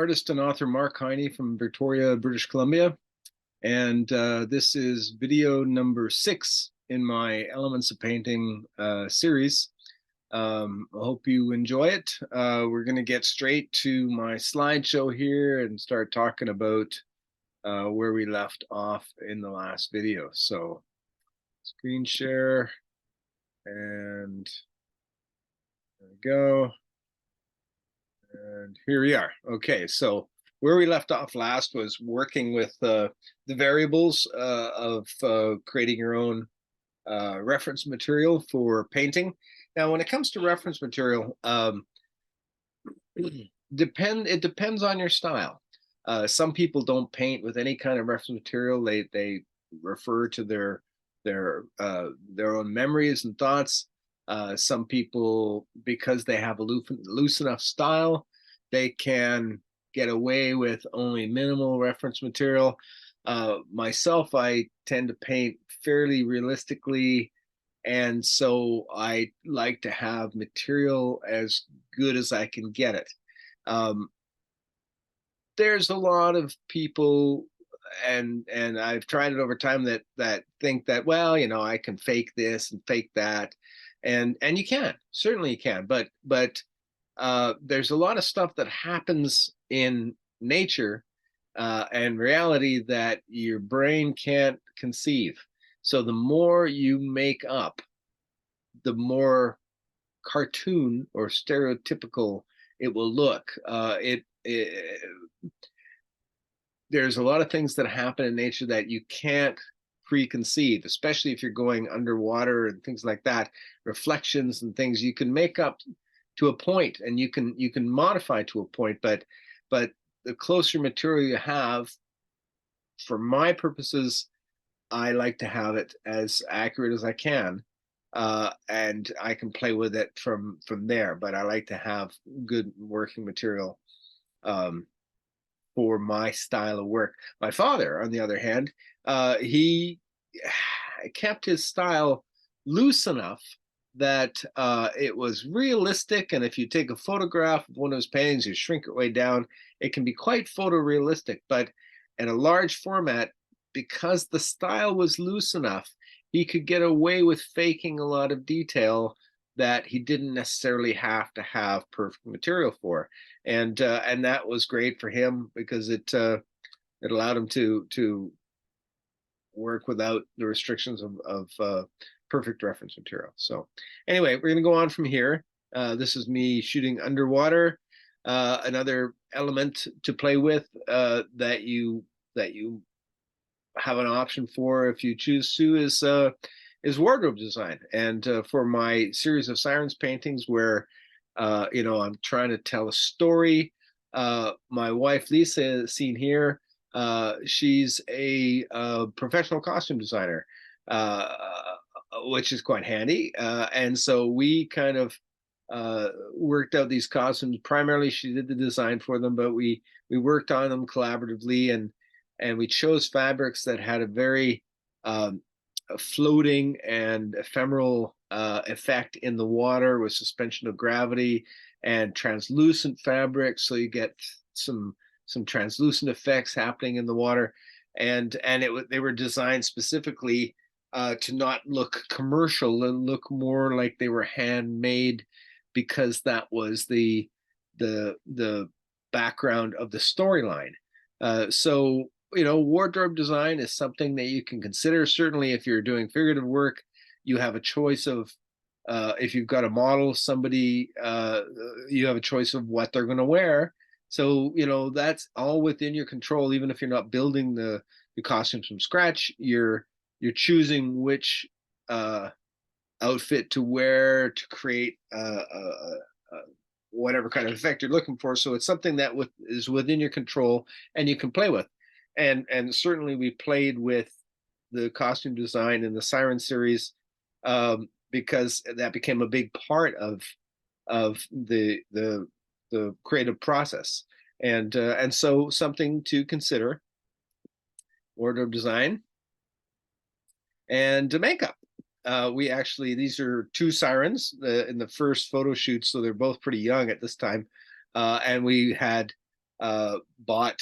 artist and author Mark Heine from Victoria, British Columbia. And this is video number 6 in my Elements of Painting series. I hope you enjoy it. We're going to get straight to my slideshow here and start talking about where we left off in the last video. So screen share, and there we go. And here we are. Okay, so where we left off last was working with the variables of creating your own reference material for painting. Now, when it comes to reference material, it depends on your style. Some people don't paint with any kind of reference material. They refer to their own memories and thoughts. Some people, because they have a loose enough style, they can get away with only minimal reference material. Myself, I tend to paint fairly realistically, and so I like to have material as good as I can get it. There's a lot of people, and I've tried it over time, that think that, well, you know, I can fake this and fake that, and you can, certainly you can, but there's a lot of stuff that happens in nature and reality that your brain can't conceive. So the more you make up, the more cartoon or stereotypical it will look. There's a lot of things that happen in nature that you can't preconceive, especially if you're going underwater and things like that. Reflections and things you can make up to a point, and you can modify to a point, but the closer material you have, for my purposes, I like to have it as accurate as I can, and I can play with it from there. But I like to have good working material for my style of work. My father, on the other hand, he kept his style loose enough that it was realistic, and if you take a photograph of one of his paintings, you shrink it way down, it can be quite photorealistic. But in a large format, because the style was loose enough, he could get away with faking a lot of detail that he didn't necessarily have to have perfect material for, and that was great for him, because it allowed him to work without the restrictions of perfect reference material. So anyway, we're going to go on from here. This is me shooting underwater. Another element to play with that you have an option for, if you choose to, is wardrobe design. And for my series of sirens paintings, where you know, I'm trying to tell a story, my wife Lisa, seen here, she's a professional costume designer, which is quite handy. And so we kind of worked out these costumes. Primarily, she did the design for them, but we worked on them collaboratively, and we chose fabrics that had a very floating and ephemeral effect in the water, with suspension of gravity, and translucent fabrics, so you get some translucent effects happening in the water. And they were designed specifically to not look commercial and look more like they were handmade, because that was the background of the storyline. So, you know, wardrobe design is something that you can consider. Certainly, if you're doing figurative work, you have a choice of, if you've got a model, somebody, you have a choice of what they're going to wear. So, you know, that's all within your control. Even if you're not building the costumes from scratch, you're choosing which outfit to wear to create whatever kind of effect you're looking for. So it's something that is within your control, and you can play with. And certainly we played with the costume design in the Siren series, because that became a big part of the creative process. And so something to consider: wardrobe design and makeup. These are two sirens in the first photo shoot, so they're both pretty young at this time. And we had bought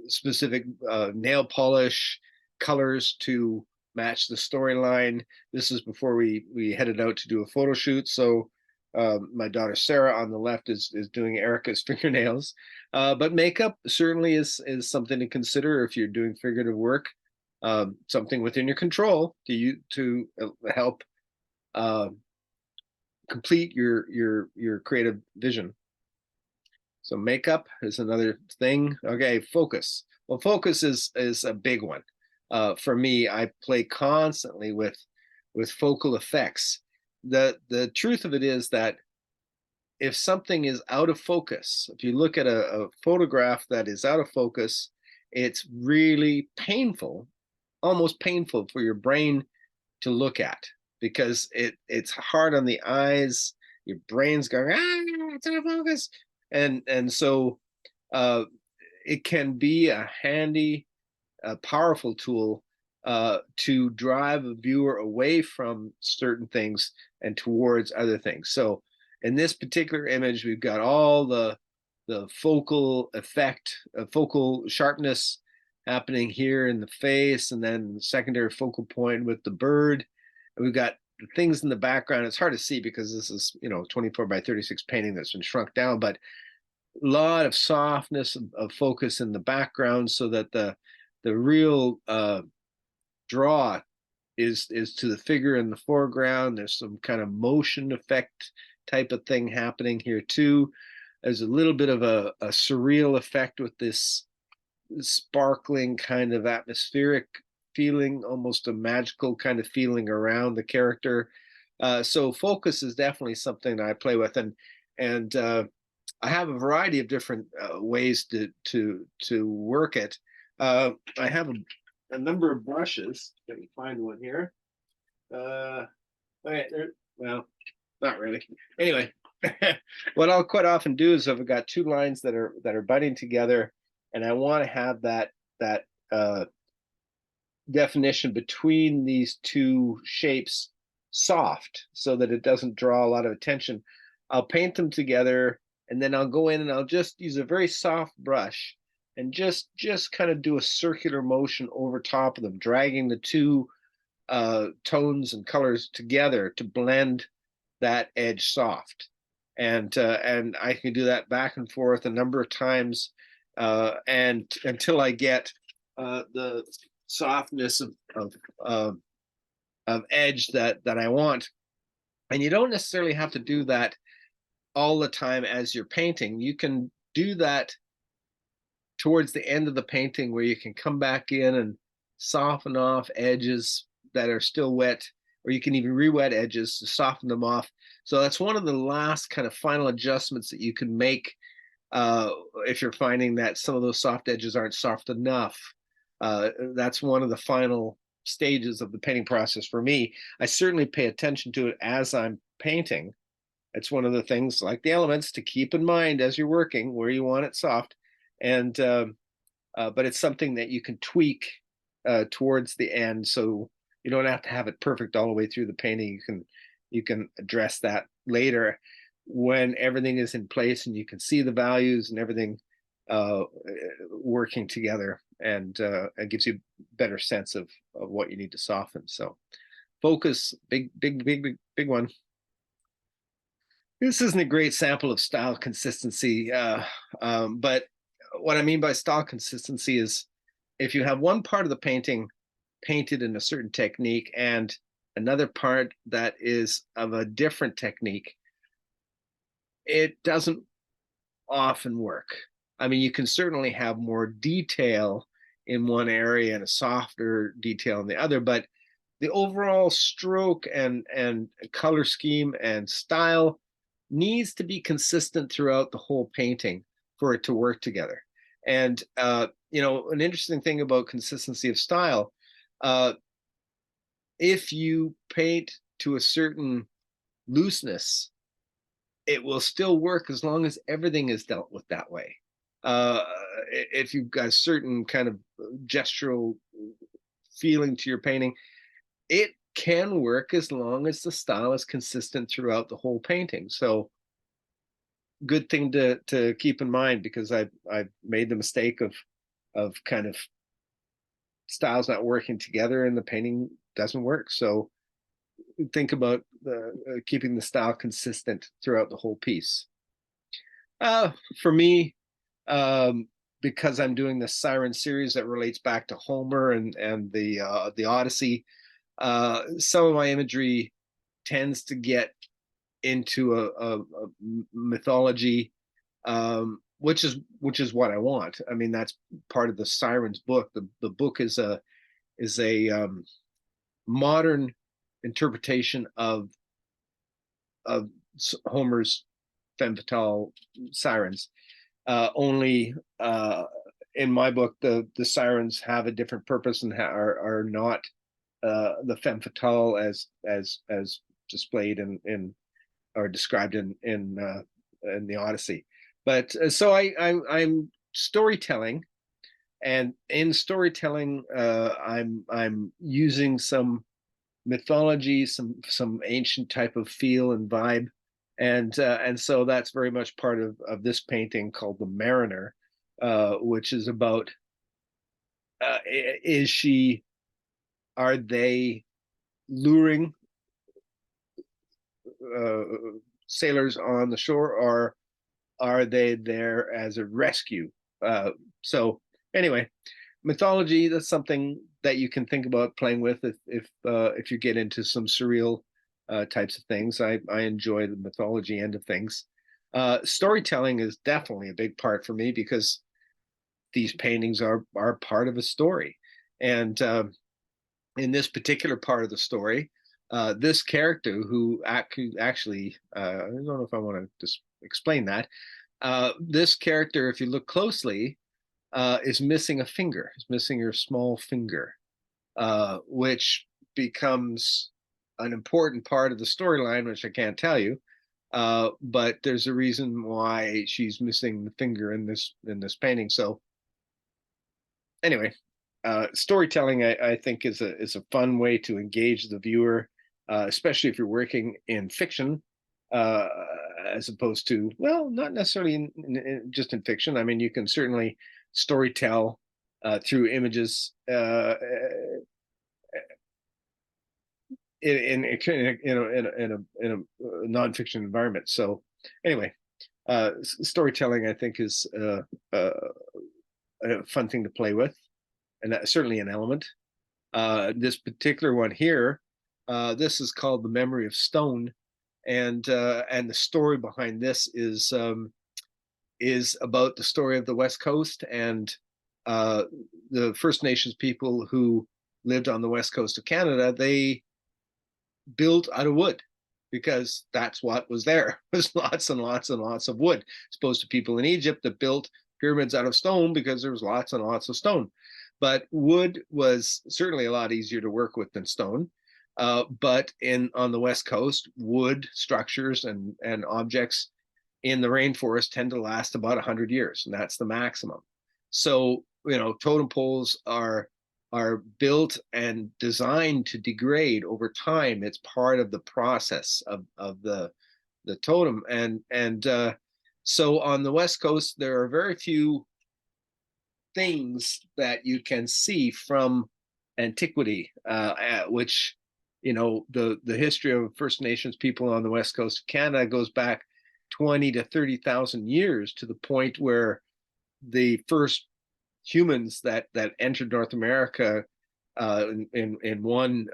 specific nail polish colors to match the storyline. This is before we headed out to do a photo shoot. So my daughter Sarah on the left is doing Erica's fingernails. But makeup certainly is something to consider if you're doing figurative work. Something within your control to help uh, complete your creative vision. So makeup is another thing. Okay, focus. Well, focus is a big one. For me, I play constantly with focal effects. The truth of it is that if something is out of focus, if you look at a photograph that is out of focus, it's really painful, almost painful for your brain to look at because it's hard on the eyes. Your brain's going, it's out of focus, and so uh, it can be a handy, powerful tool to drive a viewer away from certain things and towards other things. So in this particular image, we've got all the focal effect, focal sharpness happening here in the face, and then the secondary focal point with the bird. And we've got things in the background. It's hard to see because this is 24 by 36 painting that's been shrunk down, but a lot of softness of focus in the background so that the real draw is to the figure in the foreground. There's some kind of motion effect type of thing happening here too. There's a little bit of a surreal effect with this sparkling kind of atmospheric feeling, almost a magical kind of feeling around the character. So focus is definitely something that I play with, and I have a variety of different ways to work it. I have a number of brushes. Let me find one here. Okay, well, not really. Anyway, what I'll quite often do is if I've got two lines that are butting together, and I want to have that definition between these two shapes soft, so that it doesn't draw a lot of attention. I'll paint them together, and then I'll go in and I'll just use a very soft brush and just kind of do a circular motion over top of them, dragging the two tones and colors together to blend that edge soft. And I can do that back and forth a number of times, and until I get the softness of edge that I want. And you don't necessarily have to do that all the time as you're painting. You can do that towards the end of the painting where you can come back in and soften off edges that are still wet, or you can even re-wet edges to soften them off. So that's one of the last kind of final adjustments that you can make if you're finding that some of those soft edges aren't soft enough. That's one of the final stages of the painting process for me. I certainly pay attention to it as I'm painting. It's one of the things, like the elements, to keep in mind as you're working where you want it soft. And but it's something that you can tweak towards the end, so you don't have to have it perfect all the way through the painting. You can address that later when everything is in place and you can see the values and everything working together, and it gives you a better sense of what you need to soften. So focus, big one. This isn't a great sample of style consistency, but what I mean by style consistency is if you have one part of the painting painted in a certain technique and another part that is of a different technique, it doesn't often work. I mean, you can certainly have more detail in one area and a softer detail in the other, but the overall stroke and color scheme and style needs to be consistent throughout the whole painting for it to work together. And an interesting thing about consistency of style, if you paint to a certain looseness, it will still work as long as everything is dealt with that way. If you've got a certain kind of gestural feeling to your painting, it can work as long as the style is consistent throughout the whole painting. So good thing to keep in mind, because I've made the mistake of kind of styles not working together and the painting doesn't work. So think about keeping the style consistent throughout the whole piece. Uh, for me, um, because I'm doing the Siren series that relates back to Homer and the Odyssey, some of my imagery tends to get into a mythology, which is what I want. I mean, that's part of the Sirens book. The book is a modern interpretation of Homer's femme fatale sirens. Only in my book, the sirens have a different purpose and are not the femme fatale as displayed in or described in the Odyssey. But so I'm storytelling, and in storytelling, I'm using some mythology, some ancient type of feel and vibe, and so that's very much part of this painting called the Mariner, which is about is she are they luring uh, sailors on the shore, or are they there as a rescue? So anyway, mythology, that's something that you can think about playing with if you get into some surreal types of things. I enjoy the mythology end of things. Storytelling is definitely a big part for me, because these paintings are part of a story, and in this particular part of the story, this character who actually I don't know if I want to just explain that. This character, if you look closely, is missing a finger. Is missing her small finger, which becomes an important part of the storyline, which I can't tell you. But there's a reason why she's missing the finger in this painting. So anyway, storytelling, I think, is a fun way to engage the viewer, especially if you're working in fiction, uh, as opposed to, well, not necessarily just in fiction. I mean, you can certainly storytell through images in a nonfiction environment. So anyway, storytelling, I think, is a fun thing to play with, and that's certainly an element. This particular one here, this is called The Memory of Stone, and the story behind this is about the story of the West Coast and the First Nations people who lived on the West Coast of Canada. They built out of wood because that's what was there. There's lots and lots and lots of wood, as opposed to people in Egypt that built pyramids out of stone because there was lots and lots of stone. But wood was certainly a lot easier to work with than stone. But on the West Coast, wood structures and objects in the rainforest tend to last about 100 years, and that's the maximum. So, totem poles are built and designed to degrade over time. It's part of the process of the totem, and so on the West Coast, there are very few things that you can see from antiquity, which the history of First Nations people on the West Coast of Canada goes back 20 to 30,000 years, to the point where the first humans that entered North America, in one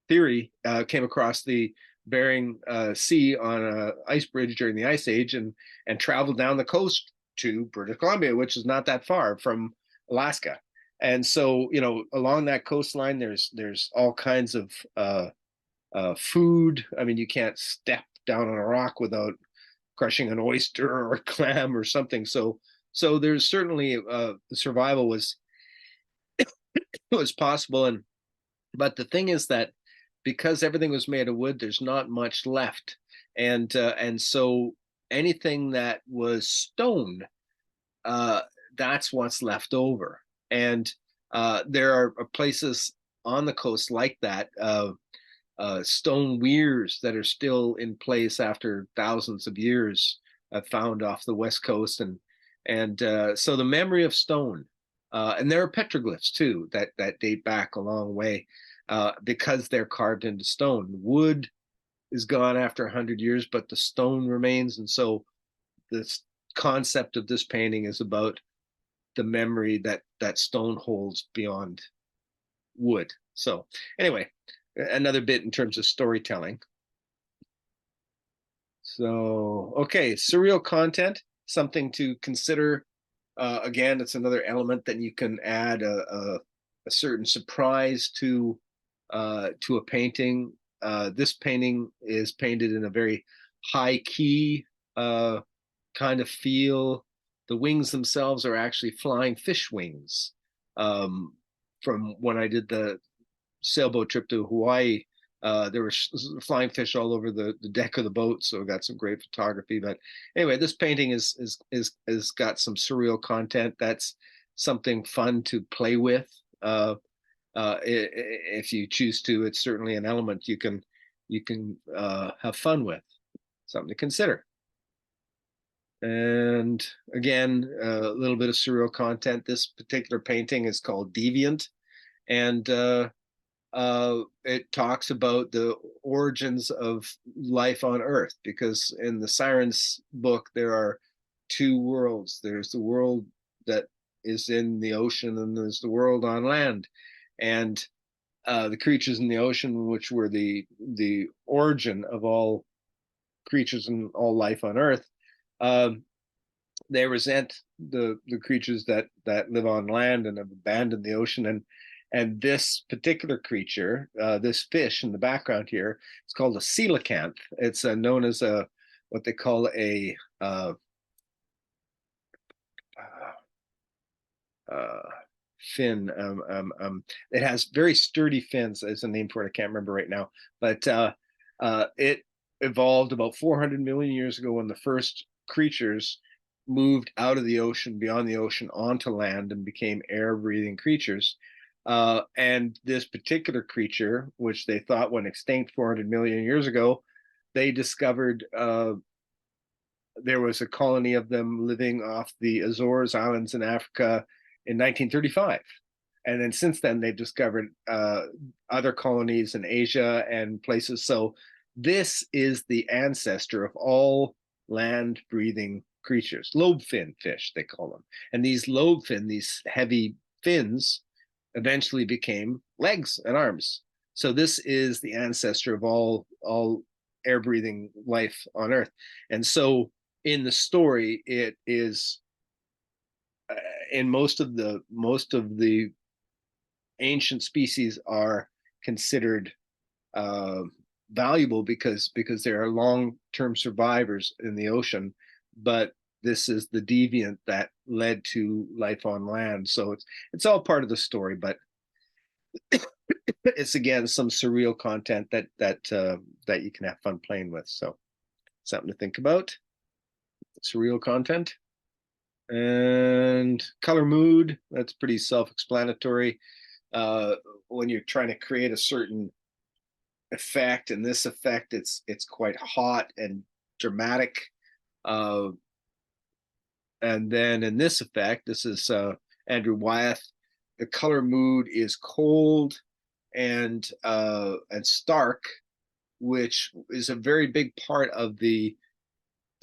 theory, came across the Bering Sea on an ice bridge during the Ice Age, and traveled down the coast to British Columbia, which is not that far from Alaska. And so, along that coastline, there's all kinds of food. I mean, you can't step down on a rock without crushing an oyster or a clam or something. So there's certainly survival was possible, but the thing is that because everything was made of wood, there's not much left, and so anything that was stone, uh, that's what's left over. And there are places on the coast like that. stone weirs that are still in place after thousands of years, found off the west coast, and so the memory of stone, and there are petroglyphs too that date back a long way, because they're carved into stone. Wood is gone after 100 years, but the stone remains, and so this concept of this painting is about the memory that stone holds beyond wood. So anyway, another bit in terms of storytelling. So, okay, surreal content, something to consider. Again, it's another element that you can add a certain surprise to a painting. This painting is painted in a very high key kind of feel. The wings themselves are actually flying fish wings. From when I did the sailboat trip to Hawaii, there were flying fish all over the deck of the boat, so I got some great photography. But anyway, this painting is got some surreal content. That's something fun to play with. If you choose to, it's certainly an element you can have fun with. Something to consider. And again, a little bit of surreal content. This particular painting is called Deviant, and it talks about the origins of life on Earth, because in the Sirens book, there are two worlds. There's the world that is in the ocean, and there's the world on land. And the creatures in the ocean, which were the origin of all creatures and all life on Earth, they resent the creatures that live on land and have abandoned the ocean. And this particular creature, this fish in the background here, it's called a coelacanth. It's known as a what they call a fin. It has very sturdy fins. There's a name for it. I can't remember right now. But it evolved about 400 million years ago when the first creatures moved out of the ocean, beyond the ocean, onto land and became air-breathing creatures. And this particular creature, which they thought went extinct 400 million years ago, they discovered there was a colony of them living off the Azores Islands in Africa in 1935. And then since then, they've discovered other colonies in Asia and places. So this is the ancestor of all land-breathing creatures, lobe-fin fish, they call them. And these lobe-fin, these heavy fins, eventually became legs and arms. So this is the ancestor of all air-breathing life on Earth. And so in the story, it is in most of the ancient species are considered valuable because they are long-term survivors in the ocean, but this is the deviant that led to life on land. So it's all part of the story, but it's again some surreal content that you can have fun playing with. So something to think about. Surreal content. And color mood, that's pretty self-explanatory. When you're trying to create a certain effect, and this effect, it's quite hot and dramatic. And then in this effect, this is Andrew Wyeth. The color mood is cold and stark, which is a very big part of the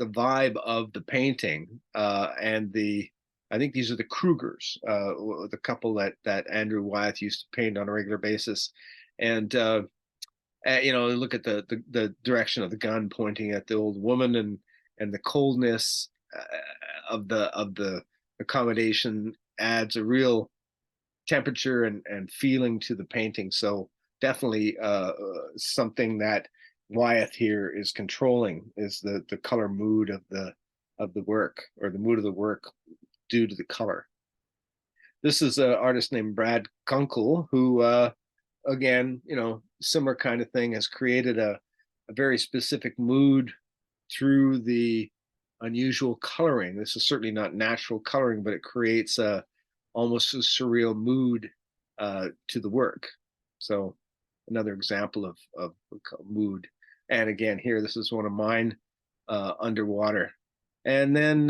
vibe of the painting. And I think these are the Krugers, the couple that Andrew Wyeth used to paint on a regular basis. And look at the direction of the gun pointing at the old woman, and the coldness of the accommodation adds a real temperature and feeling to the painting. So definitely something that Wyeth here is controlling is the color mood of the work, or the mood of the work due to the color. This is an artist named Brad Kunkel, who again, similar kind of thing, has created a very specific mood through the unusual coloring. This is certainly not natural coloring, but it creates almost a surreal mood to the work. So another example of mood. And again, here, this is one of mine, underwater. And then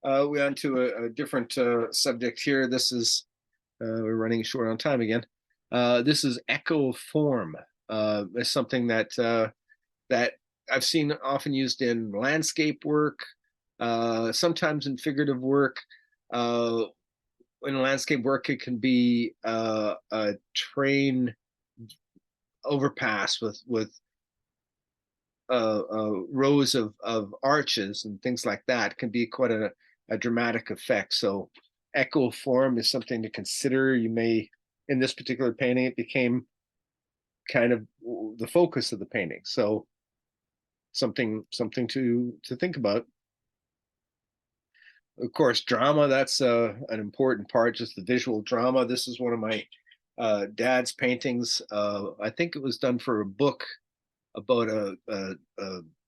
we on to a different subject here. This is, we're running short on time again. This is echo form. It's something that I've seen often used in landscape work, sometimes in figurative work. In landscape work, it can be a train overpass with rows of arches and things like that. It can be quite a dramatic effect. So echo form is something to consider. You may, in this particular painting, it became kind of the focus of the painting. So something to think about. Of course, drama, that's an important part, just the visual drama. This is one of my dad's paintings. I think it was done for a book about a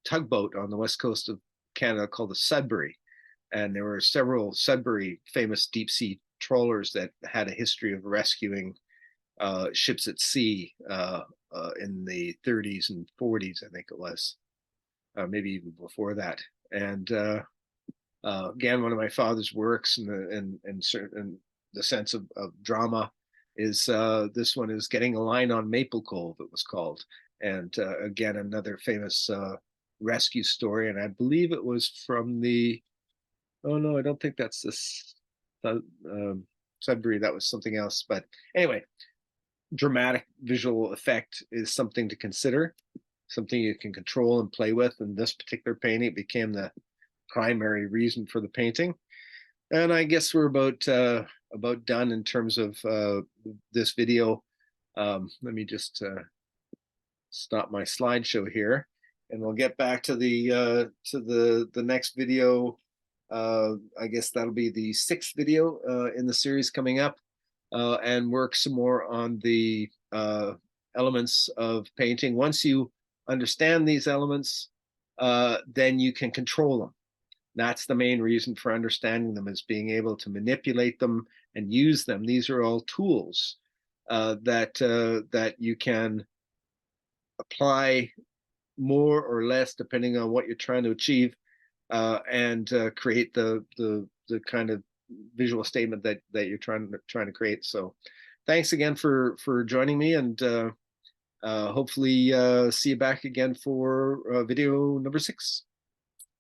tugboat on the west coast of Canada called the Sudbury. And there were several Sudbury famous deep sea trawlers that had a history of rescuing ships at sea in the 30s and 40s, I think it was, maybe even before that. And again, one of my father's works in the sense of drama is this one is Getting a Line on Maple Cove, it was called. And again, another famous rescue story. And I believe it was from the, oh no, I don't think that's this Sudbury, that was something else. But anyway, dramatic visual effect is something to consider, something you can control and play with. In this particular painting, it became the primary reason for the painting. And I guess we're about done in terms of this video. Let me just stop my slideshow here, and we'll get back to the next video. I guess that'll be the 6th video in the series coming up, and work some more on the elements of painting. Once you understand these elements, then you can control them. That's the main reason for understanding them, is being able to manipulate them and use them. These are all tools that you can apply more or less depending on what you're trying to achieve, and create the kind of visual statement that you're trying to create. So thanks again for joining me, and hopefully see you back again for video number 6.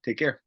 Take care.